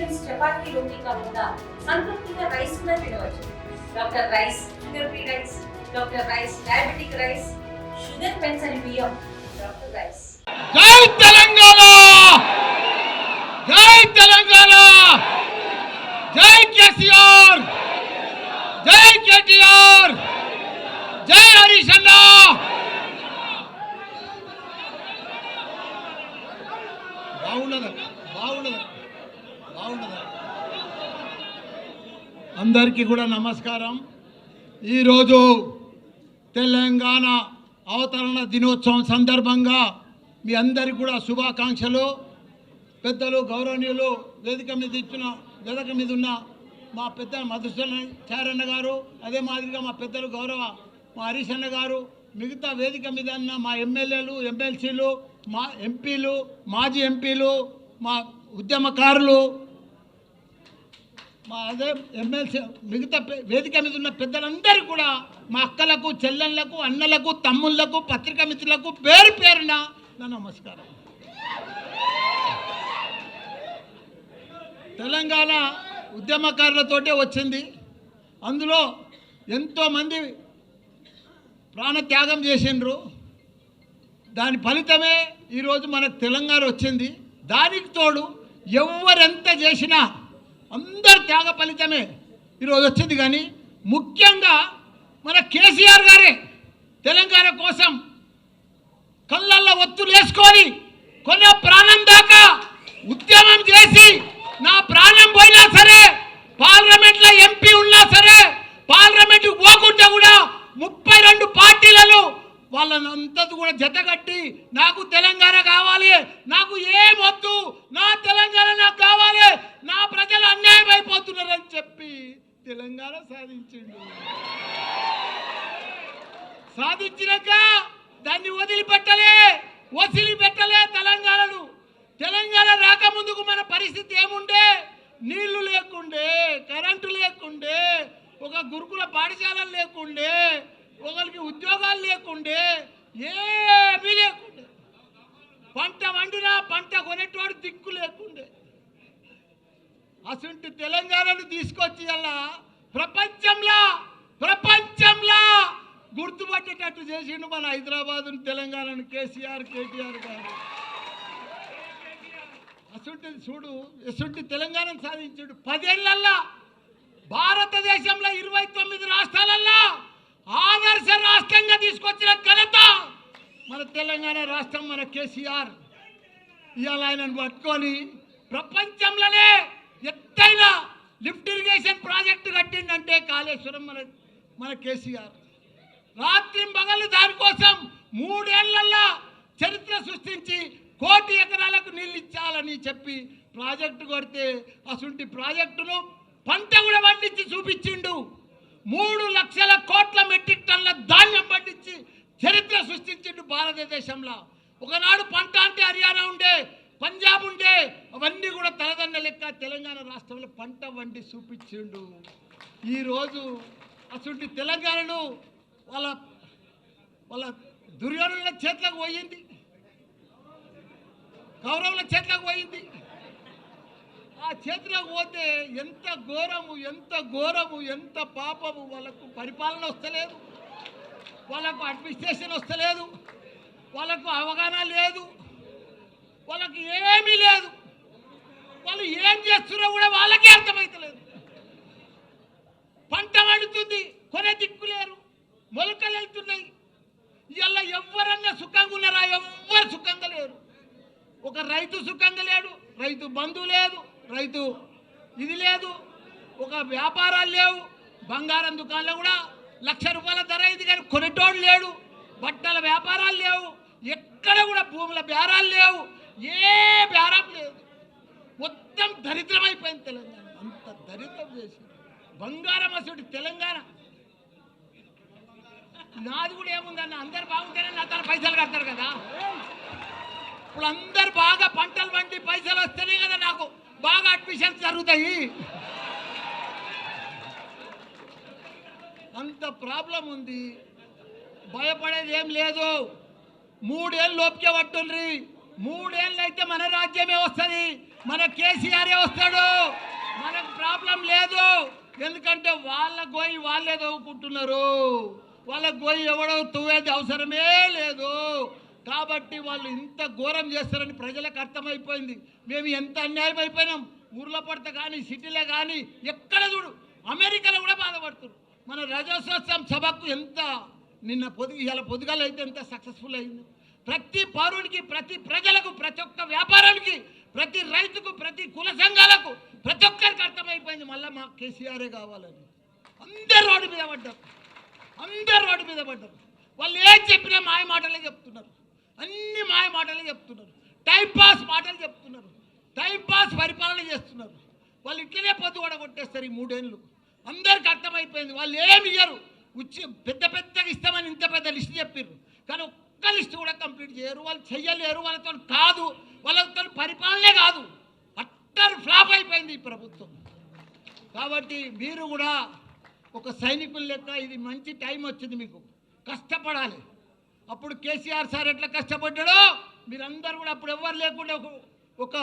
Nutritions chapati రోటీ కాకుండా సంతృప్తిగా rice కూడా తినవచ్చు. Doctor rice, sugar free rice, doctor rice, diabetic rice, sugar పెన్సని బియ్యం, డాక్టర్ రైస్. జై తెలంగాణ, జై తెలంగాణ, జై కేసీఆర్, జై కేటీఆర్, జై హరీష్ అన్న. బాగుండదా? అందరికీ కూడా నమస్కారం. ఈరోజు తెలంగాణ అవతరణ దినోత్సవం సందర్భంగా మీ అందరికీ కూడా శుభాకాంక్షలు. పెద్దలు గౌరవనీయులు వేదిక మీద ఉన్న మా పెద్ద మధుసూదన్ చారన్న గారు, అదే మాదిరిగా మా పెద్దలు గౌరవ మా హరీష్ అన్న గారు, మిగతా వేదిక మీద ఉన్న మా ఎమ్మెల్యేలు, ఎమ్మెల్సీలు, మా ఎంపీలు, మాజీ ఎంపీలు, మా ఉద్యమకారులు, మా అదే ఎమ్మెల్సీ, మిగతా వేదిక మీద ఉన్న పెద్దలందరూ కూడా మా అక్కలకు, చెల్లెళ్లకు, అన్నలకు, తమ్ముళ్లకు, పత్రికా మిత్రులకు పేరు పేరున నా నమస్కారం. తెలంగాణ ఉద్యమకారులతోటే వచ్చింది. అందులో ఎంతోమంది ప్రాణత్యాగం చేసిండ్రు. దాని ఫలితమే ఈరోజు మనకు తెలంగాణ వచ్చింది. దానికి తోడు ఎవరెంత చేసినా అందరు త్యాగ ఫలితమే ఈరోజు వచ్చింది. కానీ ముఖ్యంగా మన కేసీఆర్ గారే తెలంగాణ కోసం కళ్ళల్లో ఒత్తులు వేసుకొని కొన్న ప్రాణం దాకా ఉద్యమం చేసి, నా ప్రాణం పోయినా సరే, పార్లమెంట్లో ఎంపీ ఉన్నా సరే, పార్లమెంట్కి పోకుండా కూడా 32 పార్టీలను వాళ్ళనంతా కూడా జతగట్టి నాకు తెలంగాణ కావాలి, నాకు ఏమొద్దు, నా తెలంగాణ నాకు కావాలి, నా ప్రజలు అన్యాయం అయిపోతున్నారని చెప్పి తెలంగాణ సాధించినాక దాన్ని వదిలిపెట్టలే తెలంగాణను. తెలంగాణ రాకముందుకు మన పరిస్థితి ఏముండే? నీళ్లు లేకుండే, కరెంటు లేకుండే, ఒక గురుకుల పాఠశాలలు లేకుండే, ఒకరికి ఉద్యోగాలు లేకుండే, ఏమీ లేకుండే. పంట వండినా పంట కొనేటోడు దిక్కు లేకుండే. అసలు తెలంగాణను తీసుకొచ్చి అలా ప్రపంచంలో గుర్తుపట్టేటట్టు చేసిండు మన హైదరాబాద్ తెలంగాణను కేసీఆర్, కేటీఆర్ గారు. అసలు తెలంగాణను సాధించాడు. 10 ఏళ్లల్లో భారతదేశంలో 29 రాష్ట్రాలల్లో ఆదర్శ రాష్ట్రంగా తీసుకొచ్చిన ఘనత మన తెలంగాణ రాష్ట్రం, మన కేసీఆర్. ఇవాళ ఆయనను పట్టుకొని ప్రపంచంలోనే ఎత్తైన లిఫ్ట్ ఇరిగేషన్ ప్రాజెక్టు కట్టిందంటే కాళేశ్వరం మన కేసీఆర్. రాత్రి పగలు దానికోసం 3 ఏళ్లలో చరిత్ర సృష్టించి 1 కోటి ఎకరాలకు నీళ్ళు ఇచ్చాలని చెప్పి ప్రాజెక్టు కొడితే అసలు ప్రాజెక్టును పంట కూడా పండించి చూపించిండు. 3 లక్షల కోట్ల మెట్రిక్ టన్నుల ధాన్యం పండించి చరిత్ర సృష్టించిండు భారతదేశంలో. ఒకనాడు పంట అంటే హర్యానా ఉండే, పంజాబ్ ఉండే, అవన్నీ కూడా తలదన్న లెక్క తెలంగాణ రాష్ట్రంలో పంట వండి చూపించిండు. ఈరోజు అసలు తెలంగాణను వాళ్ళ దుర్యోధనుల చేతులకు పోయింది, కౌరవుల చేతులకు పోయింది. ఆ చేతులకు పోతే ఎంత ఘోరము, ఎంత పాపము. వాళ్ళకు పరిపాలన వస్తలేదు, వాళ్ళకు అడ్మినిస్ట్రేషన్ వస్తలేదు, వాళ్ళకు అవగాహన లేదు, వాళ్ళకి ఏమీ లేదు. వాళ్ళు ఏం చేస్తున్నారో కూడా వాళ్ళకే అర్థమవుతలేదు. పంట వండుతుంది, కొనే దిక్కు లేరు, మొలకలు వెళ్తున్నాయి. ఇవాళ ఎవరన్నా సుఖంగా ఉన్నారా? ఎవ్వరు సుఖంగా లేరు. ఒక రైతు సుఖంగా లేడు, రైతు బంధువు లేదు, రైతు ఇది లేదు, ఒక వ్యాపారాలు లేవు. బంగారం దుకాణంలో కూడా 1,00,000 రూపాయల ధర ఇది కానీ కొనేటోడు లేడు. బట్టల వ్యాపారాలు లేవు, ఎక్కడ కూడా భూముల బేరాలు లేవు, ఏ బేరం లేదు. మొత్తం దరిద్రం అయిపోయింది తెలంగాణ. అంత దరిద్రం చేసి బంగారం అసలు తెలంగాణ. నాది కూడా ఏముందన్న, అందరు బాగుంటేనే నా తన పైసలు కడతారు కదా. ఇప్పుడు అందరు బాగా పంటలు పండి పైసలు వస్తేనే కదా నాకు బాగా అడ్మిషన్స్ జరుగుతాయి. అంత ప్రాబ్లం ఉంది. భయపడేది ఏం లేదు. 3 ఏళ్ళు లోపుకే పట్టుండ్రి. 3 ఏళ్ళు అయితే మన రాజ్యమే వస్తుంది, మన కేసీఆరే వస్తాడు. ప్రాబ్లం లేదు. ఎందుకంటే వాళ్ళ గోయి వాళ్ళే తవ్వుకుంటున్నారు, వాళ్ళ గోయి ఎవడో తవ్వేది అవసరమే లేదు. కాబట్టి వాళ్ళు ఇంత ఘోరం చేస్తారని ప్రజలకు అర్థమైపోయింది. మేము ఎంత అన్యాయం అయిపోయినాం. ఊర్లో పడితే కానీ సిటీలో కానీ ఎక్కడ చూడు, అమెరికాలో కూడా బాధపడుతున్నారు. మన రజోత్సవం సభకు ఎంత ఇలా పొద్దుగాల అయితే ఎంత సక్సెస్ఫుల్ అయింది. ప్రతి పౌరునికి, ప్రతి ప్రజలకు, ప్రతి ఒక్క వ్యాపారానికి, ప్రతి రైతుకు, ప్రతి కుల సంఘాలకు, ప్రతి ఒక్కరికి అర్థమైపోయింది మళ్ళీ మా కేసీఆరే కావాలని. అందరు రోడ్డు మీద పడ్డారు, అందరు రోడ్డు మీద పడ్డారు. వాళ్ళు ఏం చెప్పినా మాయ మాటలే చెప్తున్నారు, అన్ని మాయ మాటలే చెప్తున్నారు, టైంపాస్ మాటలు చెప్తున్నారు, టైంపాస్ పరిపాలన చేస్తున్నారు. వాళ్ళు ఇట్లనే పొద్దు కూడా కొట్టేస్తారు ఈ 3 ఏళ్ళు. అందరికి అర్థమైపోయింది. వాళ్ళు ఏమి ఇయ్యరు, పెద్ద పెద్దగా ఇస్తామని ఇంత పెద్ద లిస్ట్ చెప్పారు, కానీ ఒక్క లిస్ట్ కూడా కంప్లీట్ చేయరు. వాళ్ళు చెయ్యలేరు, వాళ్ళతో కాదు, వాళ్ళతో పరిపాలనే కాదు. అట్టర్ ఫ్లాప్ అయిపోయింది ఈ ప్రభుత్వం. కాబట్టి మీరు కూడా ఒక సైనికుల లెక్క ఇది మంచి టైం వచ్చింది, మీకు కష్టపడాలి. అప్పుడు కేసీఆర్ సార్ ఎట్లా కష్టపడ్డాడో మీరందరూ కూడా, అప్పుడు ఎవ్వరు లేకుండా ఒక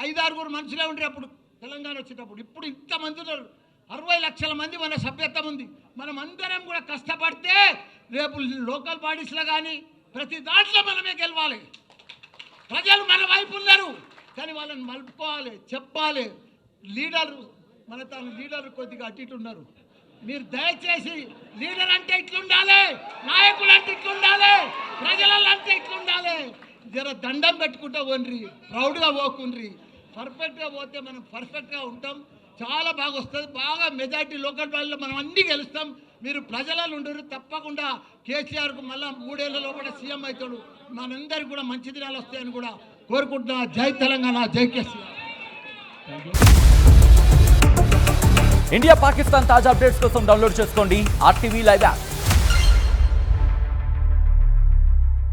5-6 మనుషులే ఉండరు అప్పుడు తెలంగాణ వచ్చేటప్పుడు. ఇప్పుడు ఇంతమంది ఉన్నారు, 60 లక్షల మంది మన సభ్యత్వం ఉంది. మనం అందరం కూడా కష్టపడితే రేపు లోకల్ బాడీస్లో కానీ ప్రతి దాంట్లో మనమే గెలవాలి. ప్రజలు మన వైపు ఉన్నారు, కానీ వాళ్ళని మలుపుకోవాలి, చెప్పాలి. మన తన లీడర్ కొద్దిగా అటు ఇటు ఉన్నారు. మీరు దయచేసి లీడర్ అంటే ఇట్లుండాలి, నాయకులు అంటే ఇట్లుండాలి, ప్రజలలో అంటే ఇట్లుండాలి. జర దండం పెట్టుకుంటూ పోండ్రి, ప్రౌడ్గా పోకుండ్రి. పర్ఫెక్ట్గా పోతే మనం పర్ఫెక్ట్గా ఉంటాం, చాలా బాగా వస్తుంది. బాగా మెజార్టీ లోకల్ బాడీలో మనం అన్నీ గెలుస్తాం. మీరు ప్రజలలో ఉండరు. తప్పకుండా కేసీఆర్కు మళ్ళీ 3 ఏళ్లలో కూడా సీఎం అవుతాడు. మనందరికీ కూడా మంచి దినాలు వస్తాయని కూడా కోరుకుంటున్నా. జై తెలంగాణ, జై కేసీఆర్. ఇండియా పాకిస్తాన్ తాజా అప్డేట్స్ కోసం డౌన్లోడ్ చేసుకోండి RTV లైవ్ యాప్.